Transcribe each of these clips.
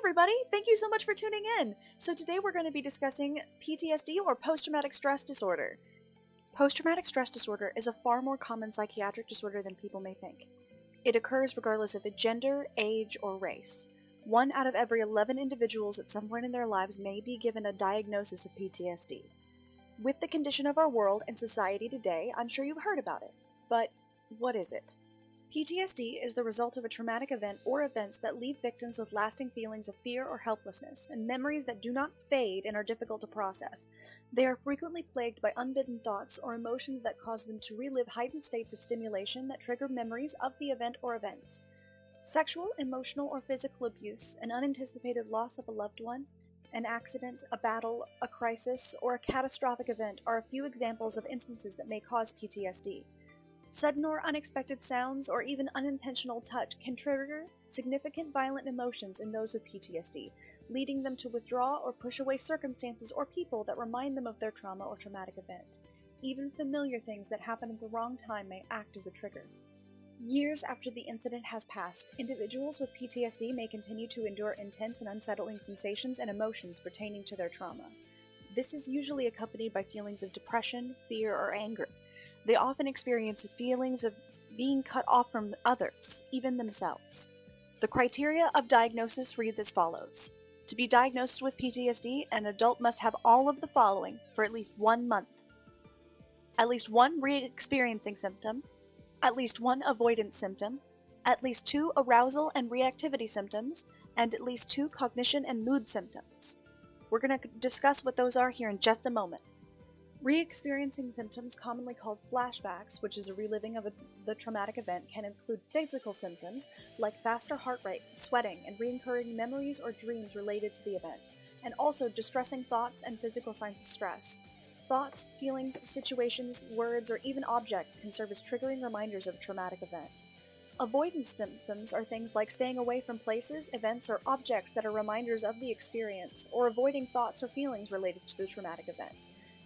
everybody! Thank you so much for tuning in! So today we're going to be discussing PTSD, or post-traumatic stress disorder. Post-traumatic stress disorder is a far more common psychiatric disorder than people may think. It occurs regardless of gender, age, or race. 1 out of every 11 individuals at some point in their lives may be given a diagnosis of PTSD. With the condition of our world and society today, I'm sure you've heard about it. But what is it? PTSD is the result of a traumatic event or events that leave victims with lasting feelings of fear or helplessness, and memories that do not fade and are difficult to process. They are frequently plagued by unbidden thoughts or emotions that cause them to relive heightened states of stimulation that trigger memories of the event or events. Sexual, emotional, or physical abuse, an unanticipated loss of a loved one, an accident, a battle, a crisis, or a catastrophic event are a few examples of instances that may cause PTSD. Sudden or unexpected sounds or even unintentional touch can trigger significant violent emotions in those with PTSD, leading them to withdraw or push away circumstances or people that remind them of their trauma or traumatic event. Even familiar things that happen at the wrong time may act as a trigger. Years after the incident has passed, individuals with PTSD may continue to endure intense and unsettling sensations and emotions pertaining to their trauma. This is usually accompanied by feelings of depression, fear, or anger. They often experience feelings of being cut off from others, even themselves. The criteria of diagnosis reads as follows. To be diagnosed with PTSD, an adult must have all of the following for at least 1 month. At least 1 re-experiencing symptom, at least 1 avoidance symptom, at least 2 arousal and reactivity symptoms, and at least 2 cognition and mood symptoms. We're going to discuss what those are here in just a moment. Re-experiencing symptoms, commonly called flashbacks, which is a reliving of the traumatic event, can include physical symptoms like faster heart rate, sweating, and recurring memories or dreams related to the event, and also distressing thoughts and physical signs of stress. Thoughts, feelings, situations, words, or even objects can serve as triggering reminders of a traumatic event. Avoidance symptoms are things like staying away from places, events, or objects that are reminders of the experience, or avoiding thoughts or feelings related to the traumatic event.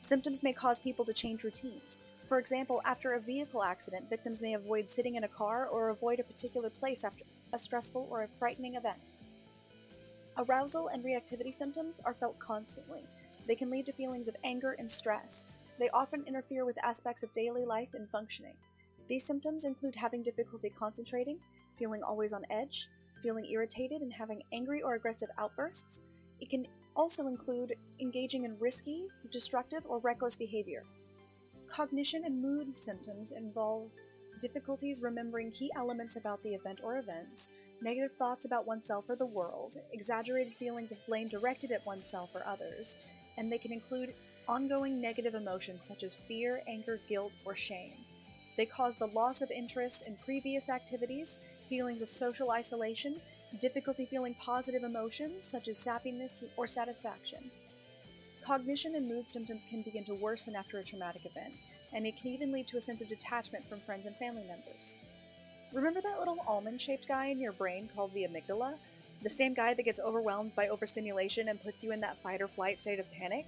Symptoms may cause people to change routines. For example, after a vehicle accident, victims may avoid sitting in a car or avoid a particular place after a stressful or a frightening event. Arousal and reactivity symptoms are felt constantly. They can lead to feelings of anger and stress. They often interfere with aspects of daily life and functioning. These symptoms include having difficulty concentrating, feeling always on edge, feeling irritated and having angry or aggressive outbursts. It can also include engaging in risky, destructive, or reckless behavior. Cognition and mood symptoms involve difficulties remembering key elements about the event or events, negative thoughts about oneself or the world, exaggerated feelings of blame directed at oneself or others, and they can include ongoing negative emotions such as fear, anger, guilt, or shame. They cause the loss of interest in previous activities, feelings of social isolation, difficulty feeling positive emotions such as happiness or satisfaction. Cognition and mood symptoms can begin to worsen after a traumatic event, and it can even lead to a sense of detachment from friends and family members. Remember that little almond-shaped guy in your brain called the amygdala? The same guy that gets overwhelmed by overstimulation and puts you in that fight-or-flight state of panic?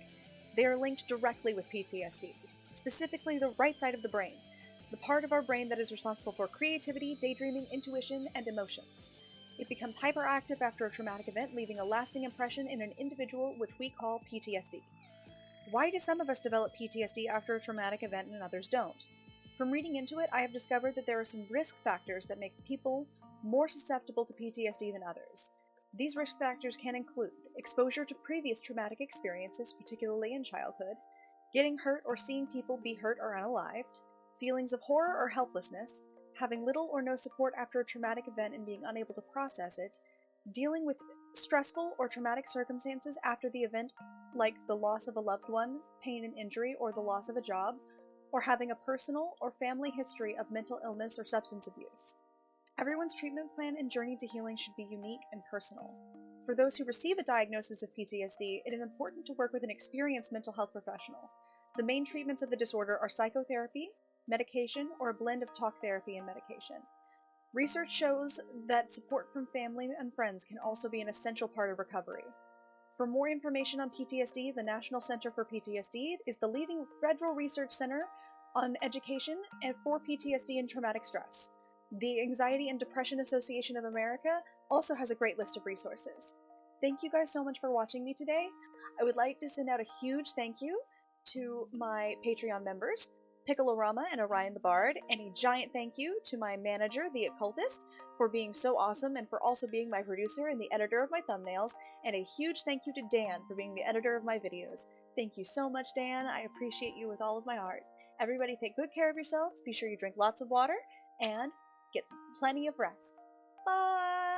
They are linked directly with PTSD, specifically the right side of the brain, the part of our brain that is responsible for creativity, daydreaming, intuition, and emotions. It becomes hyperactive after a traumatic event, leaving a lasting impression in an individual, which we call PTSD. Why do some of us develop PTSD after a traumatic event and others don't? From reading into it, I have discovered that there are some risk factors that make people more susceptible to PTSD than others. These risk factors can include exposure to previous traumatic experiences, particularly in childhood, getting hurt or seeing people be hurt or unalived, feelings of horror or helplessness, having little or no support after a traumatic event and being unable to process it, dealing with stressful or traumatic circumstances after the event, like the loss of a loved one, pain and injury, or the loss of a job, or having a personal or family history of mental illness or substance abuse. Everyone's treatment plan and journey to healing should be unique and personal. For those who receive a diagnosis of PTSD, it is important to work with an experienced mental health professional. The main treatments of the disorder are psychotherapy, medication, or a blend of talk therapy and medication. Research shows that support from family and friends can also be an essential part of recovery. For more information on PTSD, the National Center for PTSD is the leading federal research center on education and for PTSD and traumatic stress. The Anxiety and Depression Association of America also has a great list of resources. Thank you guys so much for watching me today. I would like to send out a huge thank you to my Patreon members, Piccolorama and Orion the Bard, and a giant thank you to my manager, The Occultist, for being so awesome and for also being my producer and the editor of my thumbnails, and a huge thank you to Dan for being the editor of my videos. Thank you so much, Dan. I appreciate you with all of my heart. Everybody take good care of yourselves, be sure you drink lots of water, and get plenty of rest. Bye!